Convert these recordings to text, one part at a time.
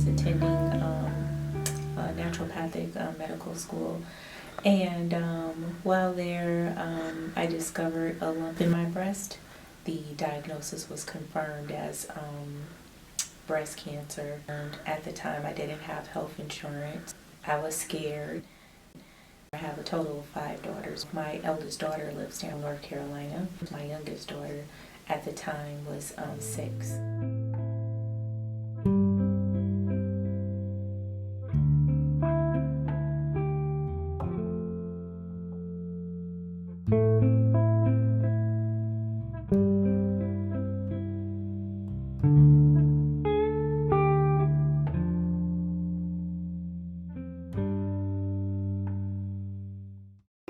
was attending a naturopathic medical school. And while there, I discovered a lump in my breast. The diagnosis was confirmed as breast cancer. And at the time, I didn't have health insurance. I was scared. I have a total of 5 daughters. My eldest daughter lives down in North Carolina. My youngest daughter at the time was 6.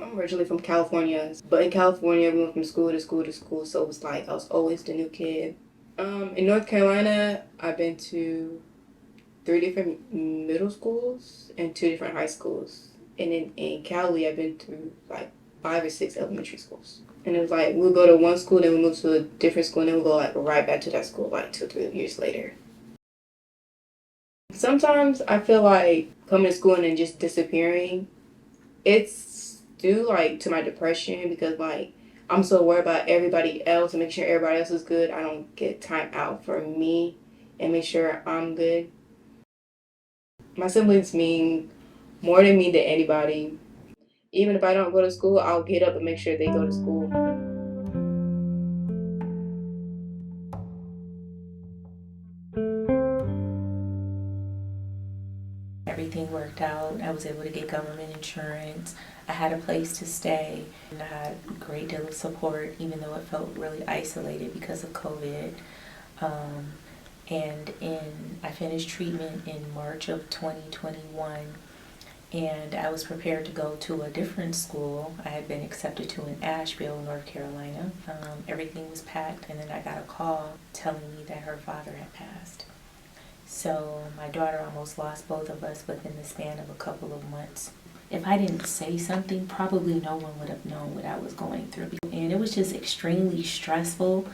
I'm originally from California, but in California we went from school to school to school, so it was like I was always the new kid. In North Carolina, I've been to 3 different middle schools and 2 different high schools. And in Cali, I've been through like 5 or 6 elementary schools. And it was like we'll go to one school, then we move to a different school, and then we'll go like right back to that school like 2 or 3 years later. Sometimes I feel like coming to school and then just disappearing, it's due like to my depression because like I'm so worried about everybody else and make sure everybody else is good. I don't get time out for me and make sure I'm good. My siblings mean more to me than anybody. Even if I don't go to school, I'll get up and make sure they go to school. Everything worked out. I was able to get government insurance. I had a place to stay. And I had a great deal of support, even though it felt really isolated because of COVID. I finished treatment in March of 2021. And I was prepared to go to a different school. I had been accepted to in Asheville, North Carolina. Everything was packed, and then I got a call telling me that her father had passed. So my daughter almost lost both of us within the span of a couple of months. If I didn't say something, probably no one would have known what I was going through. And it was just extremely stressful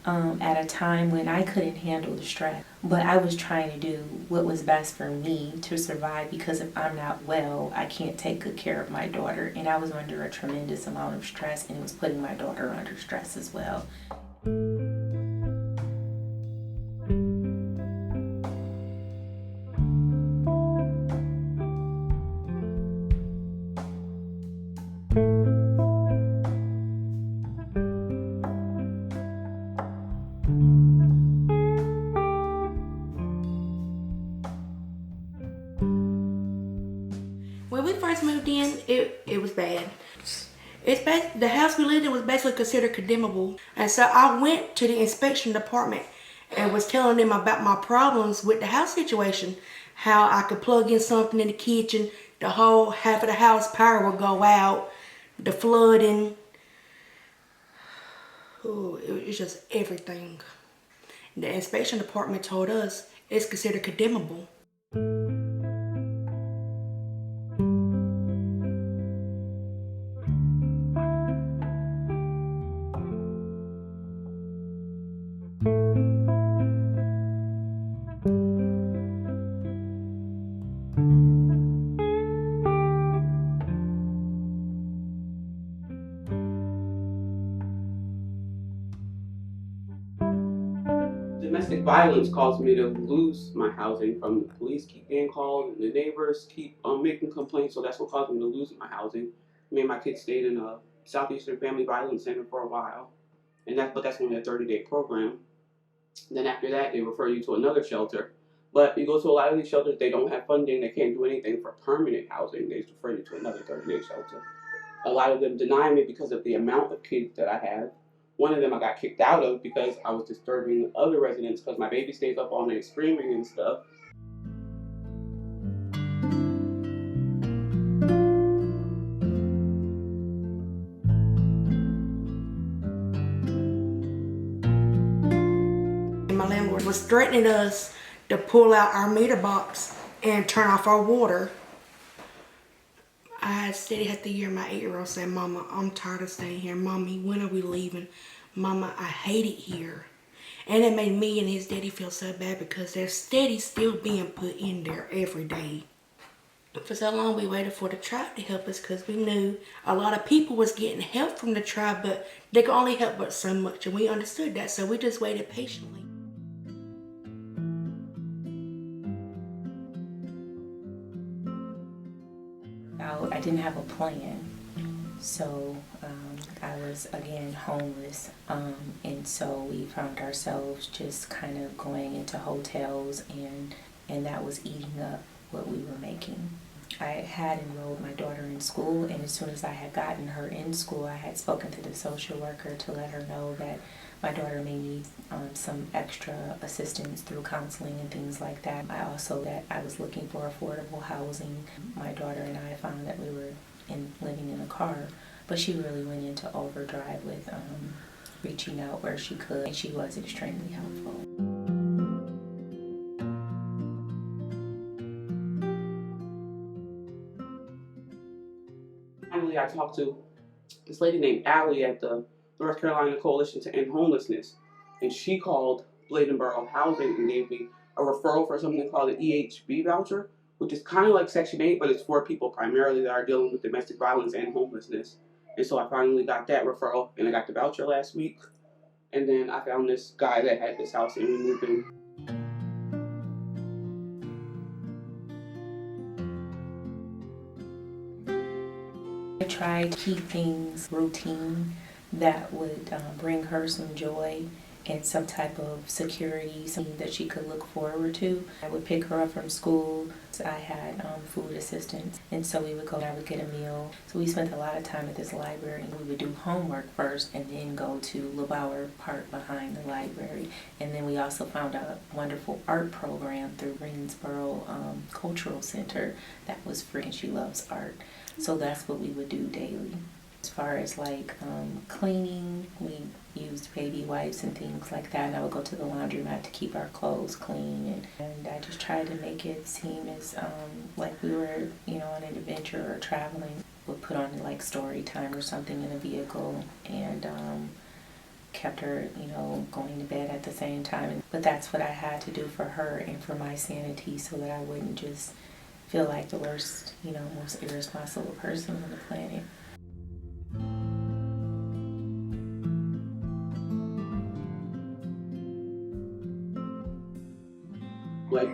at a time when I couldn't handle the stress. But I was trying to do what was best for me to survive, because if I'm not well, I can't take good care of my daughter. And I was under a tremendous amount of stress, and it was putting my daughter under stress as well. When we first moved in, it was bad. The house we lived in was basically considered condemnable. And so I went to the inspection department and was telling them about my problems with the house situation. How I could plug in something in the kitchen, the whole half of the house power would go out, the flooding. Oh, it was just everything. The inspection department told us it's considered condemnable. Domestic violence caused me to lose my housing from the police keep getting called and the neighbors keep making complaints, so that's what caused me to lose my housing. Me and my kids stayed in a Southeastern Family Violence Center for a while, but that's only a 30-day program. Then after that, they refer you to another shelter. But you go to a lot of these shelters, they don't have funding, they can't do anything for permanent housing. They refer you to another 30-day shelter. A lot of them deny me because of the amount of kids that I have. One of them I got kicked out of because I was disturbing other residents because my baby stays up all night screaming and stuff. My landlord was threatening us to pull out our meter box and turn off our water. I steady had to hear my 8-year-old say, "Mama, I'm tired of staying here. Mommy, when are we leaving? Mama, I hate it here." And it made me and his daddy feel so bad because they're steady still being put in there every day. For so long we waited for the tribe to help us because we knew a lot of people was getting help from the tribe, but they could only help but so much, and we understood that, so we just waited patiently. I didn't have a plan, so I was again homeless, and so we found ourselves just kind of going into hotels, and that was eating up what we were making. I had enrolled my daughter in school, and as soon as I had gotten her in school, I had spoken to the social worker to let her know that my daughter may need some extra assistance through counseling and things like that. I was looking for affordable housing. My daughter and I found that we were living in a car, but she really went into overdrive with reaching out where she could, and she was extremely helpful. Finally, I talked to this lady named Allie at the North Carolina Coalition to End Homelessness, and she called Bladenboro Housing and gave me a referral for something called an EHB voucher, which is kind of like Section 8, but it's for people primarily that are dealing with domestic violence and homelessness. And so I finally got that referral, and I got the voucher last week. And then I found this guy that had this house, and we moved in. I tried to keep things routine that would bring her some joy and some type of security, something that she could look forward to. I would pick her up from school. I had food assistance, and so we would go and I would get a meal. So we spent a lot of time at this library. We would do homework first and then go to LeBauer Park behind the library. And then we also found a wonderful art program through Greensboro Cultural Center that was free, and she loves art. So that's what we would do daily. As far as like cleaning, we used baby wipes and things like that, and I would go to the laundromat to keep our clothes clean, and I just tried to make it seem as like we were, on an adventure or traveling. Would put on like story time or something in a vehicle, and kept her, going to bed at the same time. But that's what I had to do for her and for my sanity, so that I wouldn't just feel like the worst, most irresponsible person on the planet. Like,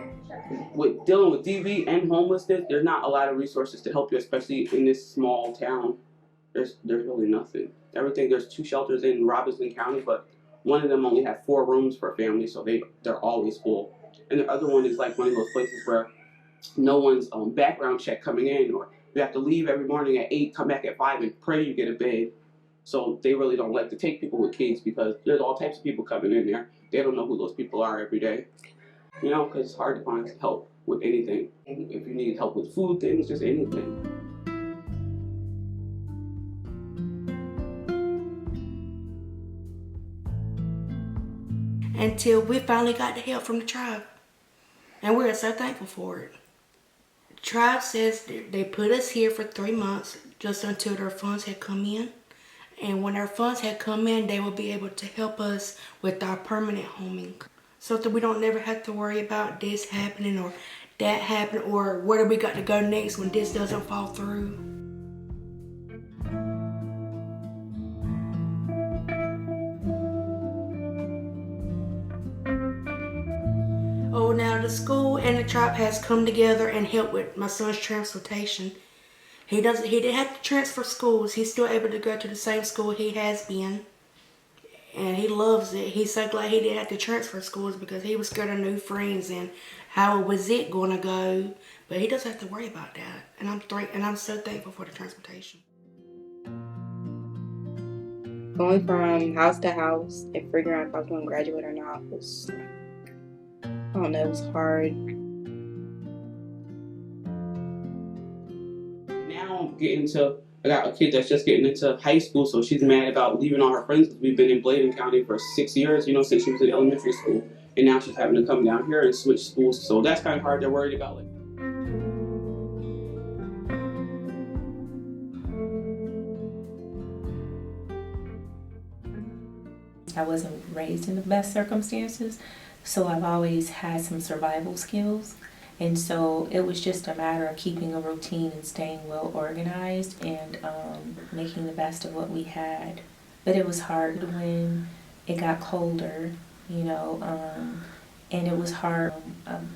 with dealing with DV and homelessness, there's not a lot of resources to help you, especially in this small town. There's really nothing. There's 2 shelters in Robinson County, but one of them only has 4 rooms per family, so they're always full. And the other one is like one of those places where no one's background check coming in, or you have to leave every morning at 8, come back at 5, and pray you get a bed. So they really don't like to take people with kids because there's all types of people coming in there. They don't know who those people are every day. Because it's hard to find help with anything. If you need help with food things, just anything. Until we finally got the help from the tribe. And we're so thankful for it. The tribe says they put us here for 3 months just until their funds had come in. And when our funds had come in, they will be able to help us with our permanent homing. So that we don't never have to worry about this happening or that happening, or where do we got to go next when this doesn't fall through. Oh, now the school and the tribe has come together and helped with my son's transportation. He didn't have to transfer schools. He's still able to go to the same school he has been. And he loves it. He's so glad he didn't have to transfer schools because he was scared of new friends and how was it going to go. But he doesn't have to worry about that. And I'm so thankful for the transportation. Going from house to house and figuring out if I was going to graduate or not was, I don't know, it was hard. Now I got a kid that's just getting into high school, so she's mad about leaving all her friends. We've been in Bladen County for 6 years, since she was in elementary school. And now she's having to come down here and switch schools. So that's kind of hard. They're worried about it. I wasn't raised in the best circumstances, so I've always had some survival skills. And so it was just a matter of keeping a routine and staying well organized and making the best of what we had. But it was hard when it got colder, and it was hard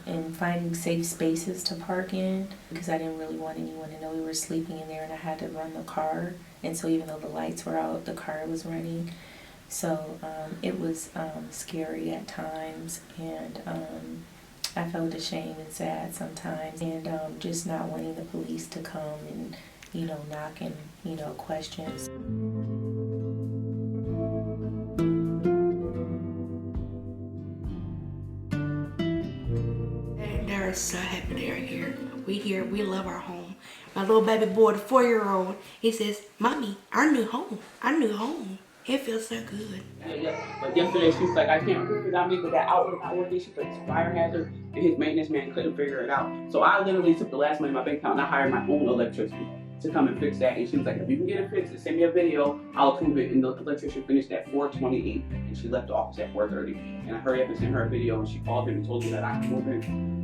in finding safe spaces to park in because I didn't really want anyone to know we were sleeping in there, and I had to run the car. And so even though the lights were out, the car was running. So it was scary at times, and I felt ashamed and sad sometimes, and just not wanting the police to come and, knock and, questions. And they're so happy they're here. We love our home. My little baby boy, the 4-year-old, he says, "Mommy, our new home. It feels so good." Yeah. But yesterday she was like, I can't figure it out, but that outlet not working. She put this fire hazard, and his maintenance man couldn't figure it out. So I literally took the last money in my bank account and I hired my own electrician to come and fix that. And she was like, if you can get it fixed and send me a video, I'll approve it. And the electrician finished at 4:28, and she left the office at 4:30. And I hurried up and sent her a video, and she called him and told him that I could move in.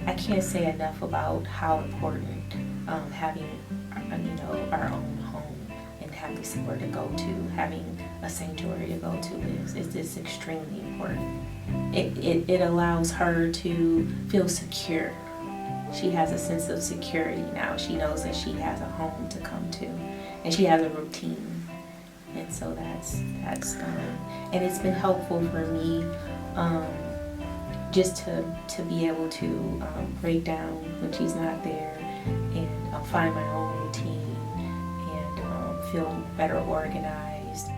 I can't say enough about how important having, our own home and having somewhere to go to, having a sanctuary to go to is. It's extremely important. It allows her to feel secure. She has a sense of security now. She knows that she has a home to come to, and she has a routine. And so that's and it's been helpful for me just to be able to break down when she's not there and find my own routine and feel better organized.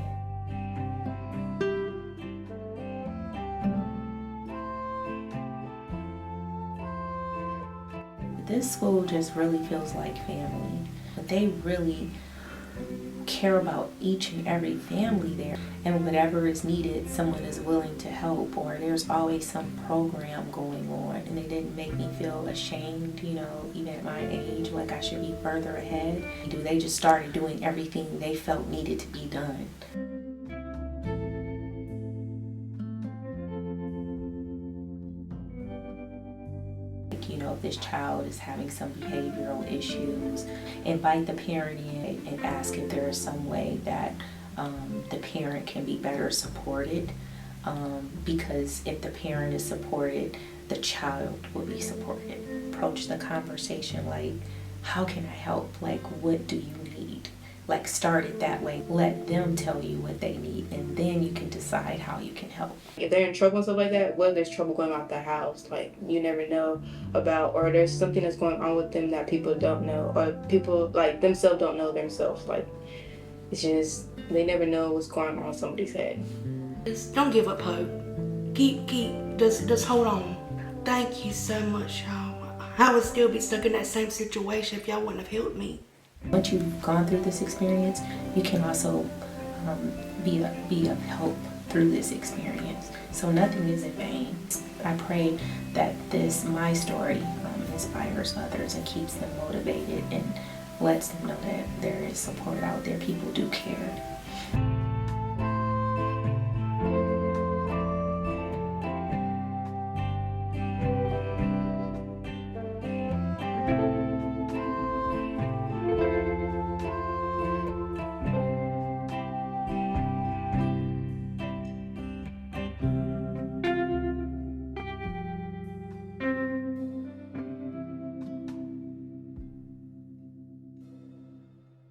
This school just really feels like family. They really care about each and every family there, and whatever is needed, someone is willing to help, or there's always some program going on, and they didn't make me feel ashamed, even at my age, like I should be further ahead. They just started doing everything they felt needed to be done. If this child is having some behavioral issues, invite the parent in and ask if there is some way that the parent can be better supported, because if the parent is supported, the child will be supported. Approach the conversation like, how can I help? Like, what do you need? Like, start it that way. Let them tell you what they need, and then you can decide how you can help. If they're in trouble and stuff like that, whether there's trouble going out the house, like, you never know about, or there's something that's going on with them that people don't know, or people like themselves don't know themselves. Like, it's just, they never know what's going on in somebody's head. Just don't give up hope. Just hold on. Thank you so much, y'all. I would still be stuck in that same situation if y'all wouldn't have helped me. Once you've gone through this experience, you can also be of help through this experience. So nothing is in vain. I pray that my story inspires others and keeps them motivated and lets them know that there is support out there. People do care.